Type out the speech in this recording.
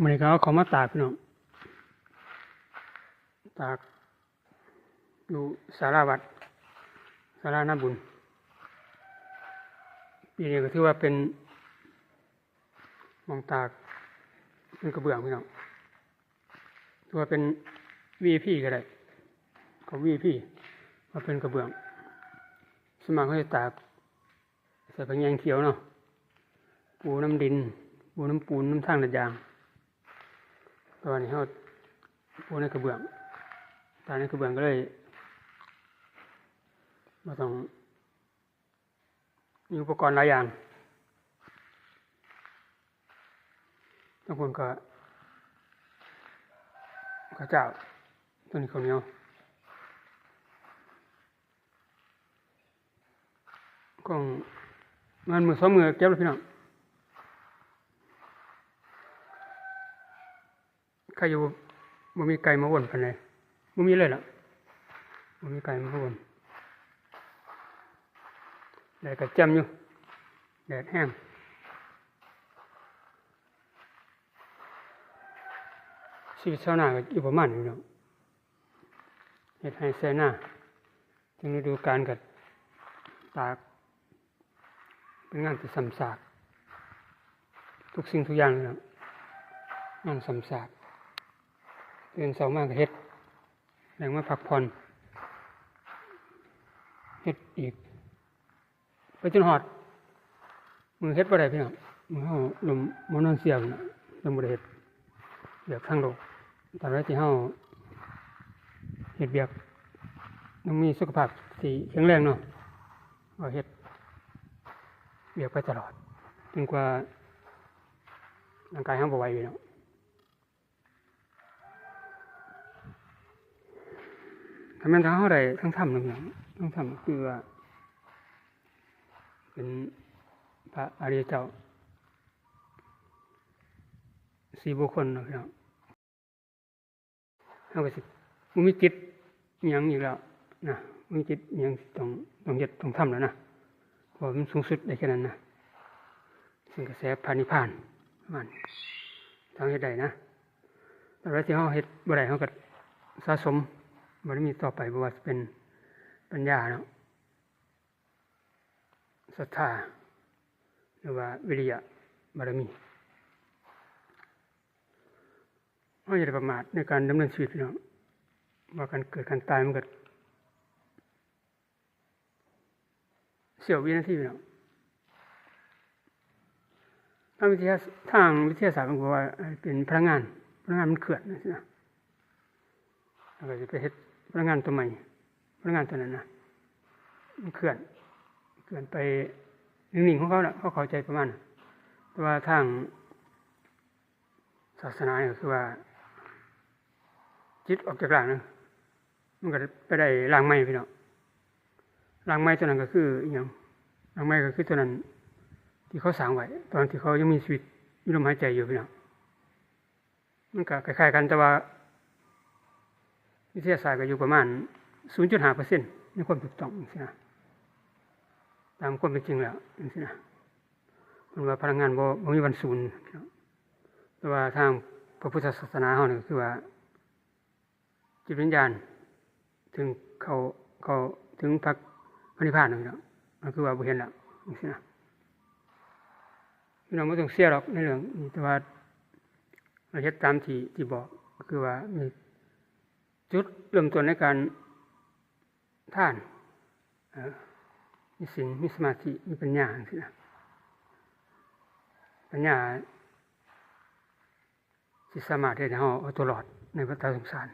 มันก็เอาเขามาตากพี่น้องตากอยู่ศาลาวัดศาลาหน้าบุญปีนี้ก็ถือว่าเป็นมองตากเป็นกระเบื้องพี่น้องถือว่าเป็นVIPก็ได้ก็VIPมาเป็นกระเบื้องสมัครเขาจะตากใส่ผงยางเขียวเนาะปูน้ำดินปูน้ำปูนน้ำทางระยางตอนนี้เขาปูในกระเบื้องตาในกระเบื้องก็เลยมาต้องมีอุปกรณ์หลายอย่างบางคนก็ข้าวเจ้าตัวนี้ข้าวเหนียวก็งานมือสองมือเก็บเลยพี่น้องใครอยู่บ่มีไก่มาวนกันเลยบ่มีเลยล่ะบ่มีไก่มาวนแดดก็แจ่มอยู่แดดแห้งชีวิตชาวนาก็อยู่ประมาณนี้เนาะเฮ็ดให้แซ่นาถึงฤดูกาลก็ตากเป็นงานที่ซ้ำซากทุกสิ่งทุกอย่างเลยเนาะงานซ้ำซากตื่นเช้ามาก็เฮ็ดแรงมาพักผ่อนเฮ็ดอีกไปจนฮอดมือเฮ็ดบ่ได้พี่น้องมือเฮาลมบ่นอนเสียเนาะลมบ่ได้เฮ็ดเบียกทางโลกตอนแรกที่เฮาเฮ็ดเบียกต้องมีสุขภาพที่แข็งแรงเนาะก็เฮ็ดเบียกไปตลอดจนกว่าร่างกายเฮาบ่ไหวอยู่เนาะถ้าแม่นถ้าเฮาได้ทั้งทำทั้งหยังทั้งทำคือว่าเป็นพระอริยเจ้า4 บุคคลเนาะพี่น้องเฮาก็สิบ่มีจิตหยังอีกแล้วนะบ่มีจิตหยังต้องเฮ็ดต้องทำแล้วนะเพราะมันสูงสุดได้แค่นั้นนะซึ่งกระแสพระนิพพานมันทางเฮ็ดได้นะแต่ว่าที่เฮาเฮ็ดบ่ได้เฮาก็สะสมบารมีต่อไปบ่ว่าสิเป็นปัญญาเนาะศรัทธาหรือว่าวิริยะบารมีเราอย่าได้ประมาทในการดำเนินชีวิตพี่น้องว่าการเกิดการตายมันก็เสี้ยววินาทีพี่น้องทางวิทยาศาสตร์มันบอกว่าเป็นพลังงานมันเคลื่อนนะแล้วก็จะไปเฮ็ดพลังงานตัวใหม่พลังงานตัวนั้นนะมันเคลื่อนไปนิ่งๆของเขาน่ะเขาเข้าใจประมาณแต่ว่าทางศาสนาเนี่ยคือว่าจิตออกจากร่างนะมันก็ไปได้ร่างใหม่พี่น้องร่างใหม่ตัวนั้นก็คืออีหยังร่างใหม่ก็คือตัวนั้นที่เขาสร้างไว้ตอนที่เขายังมีชีวิตมีลมหายใจอยู่พี่น้องมันก็คล้ายๆกันแต่ว่าวิทยาศาสตร์ก็อยู่ประมาณ 0.5% ในความถูกต้องจังซี่นะตามความเป็นจริงแล้วจังซี่นะมันว่าพลังงานบ่มีวันศูนย์แต่ว่าทางพระพุทธศาสนาเฮานี่คือว่าจิตวิญญาณถึงเขาถึงพระนิพพานแล้วมันคือว่าบ่เห็นแล้วจังซี่นะพี่น้องบ่ต้องเสียหรอกในเรื่องนี้แต่ว่าเราเฮ็ดตามที่บอกก็คือว่ามีจุดเริ่มต้นในการทานมีศีลมีสมาธิมีปัญญาจังซี่นะปัญญาที่สามารถเฮ็ดให้เฮาเอาตัวรอดในวัฏสงสาร